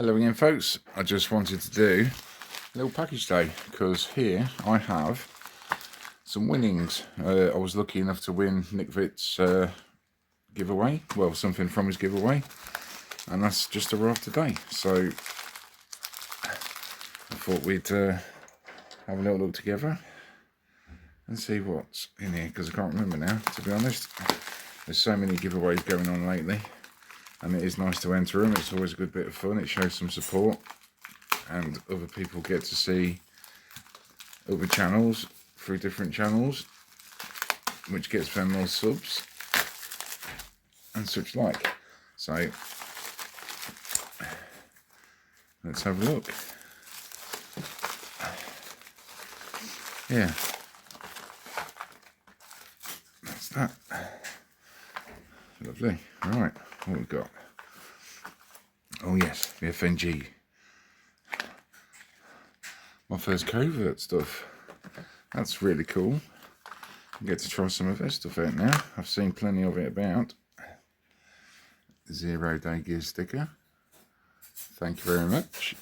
Hello again folks, I just wanted to do a little package day because here I have some winnings. I was lucky enough to win Nick Vitt's giveaway, well something from his giveaway, and that's just arrived today. So I thought we'd have a little look together and see what's in here because I can't remember now, to be honest. There's so many giveaways going on lately. And it is nice to enter them. It's always a good bit of fun. It shows some support and other people get to see other channels through different channels, which gets them more subs and such like. So let's have a look. Yeah, that's that. Lovely. Right, what we've got? Oh yes, the FNG. My first covert stuff. That's really cool. I get to try some of their stuff out now. I've seen plenty of it about. 0 Day Gear sticker. Thank you very much.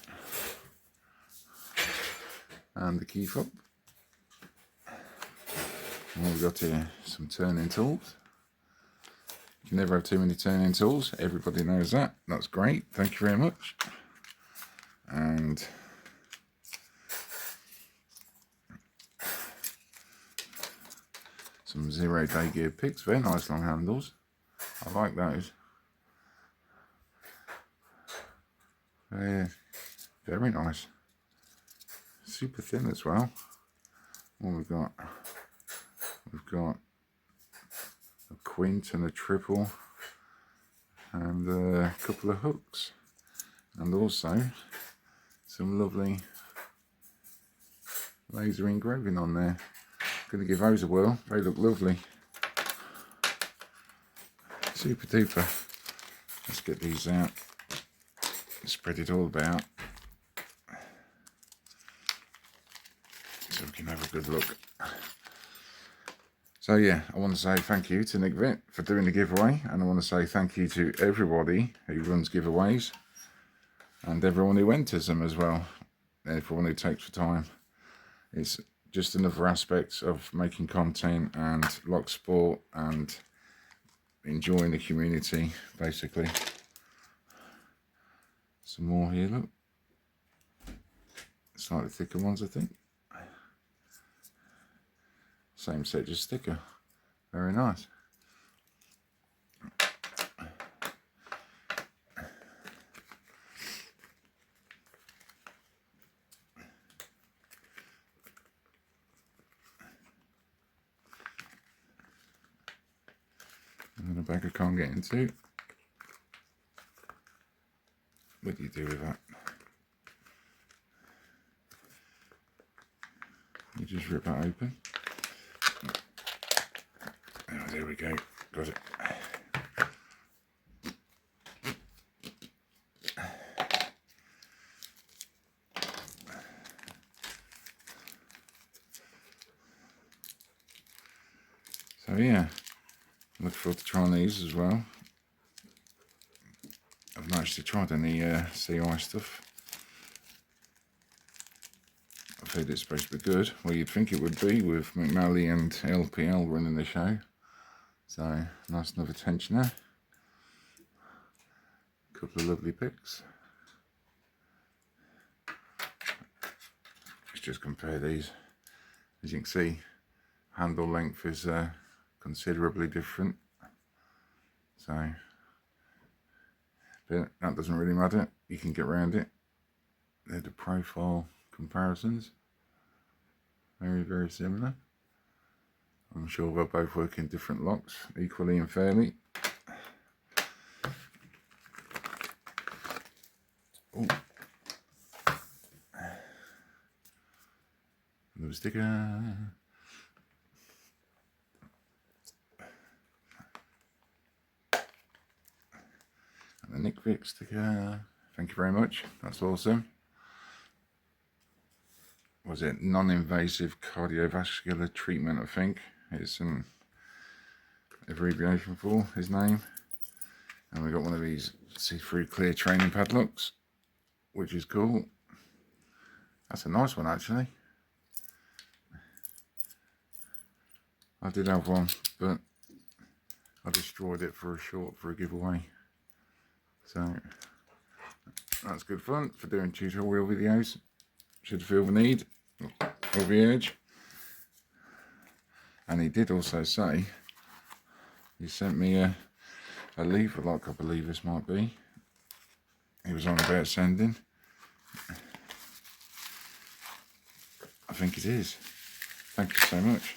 And the key fob. And what we've got here, some turning tools. You can never have too many turning tools. Everybody knows that. That's great. Thank you very much. And some 0 Day Gear picks. Very nice long handles. I like those. Very nice. Super thin as well. What we've got? We've got a quint and a triple and a couple of hooks, and also some lovely laser engraving on there. Gonna give those a whirl. They look lovely. Super duper. Let's get these out. Spread it all about so we can have a good look. So yeah, I want to say thank you to Nick Vitt for doing the giveaway, and I want to say thank you to everybody who runs giveaways and everyone who enters them as well, everyone who takes the time. It's just another aspect of making content and like sport and enjoying the community, basically. Some more here, look. Slightly thicker ones, I think. Same set, just sticker. Very nice. And then a bag I can't get into. What do you do with that? You just rip that open. Oh, there we go. Got it. So yeah, look forward to trying these as well. I've not actually tried any CI stuff. I've heard it's supposed to be good. Well, you'd think it would be with McNally and LPL running the show. So, nice another tensioner. A couple of lovely picks. Let's just compare these. As you can see, handle length is considerably different. So, but that doesn't really matter. You can get around it. They're the profile comparisons. Very, very similar. I'm sure they'll both work in different locks, equally and fairly. Oh, another sticker. And the Nick Vitt sticker. Thank you very much. That's awesome. Was it non-invasive cardiovascular treatment? I think it's an abbreviation for his name. And we got one of these see-through clear training padlocks. which is cool. That's a nice one, actually. I did have one, but I destroyed it for a giveaway. So that's good fun for doing tutorial videos. Should feel the need or the urge. And he did also say he sent me a leaflet, like I believe this might be. He was on about sending. I think it is. Thank you so much.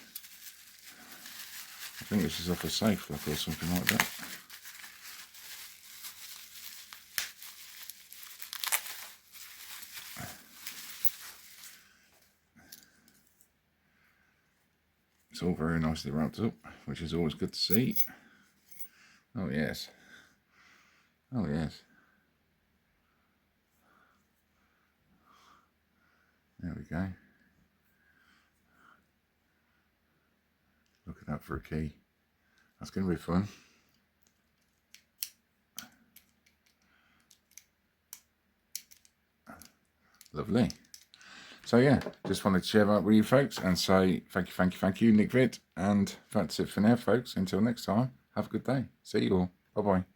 I think this is off a safe lock or something like that. It's all very nicely wrapped up, which is always good to see. Oh yes. Oh yes. There we go. Look at that for a key. That's going to be fun. Lovely. So yeah, just wanted to share that with you folks and say thank you, Nick Vid. And that's it for now, folks. Until next time, have a good day. See you all. Bye-bye.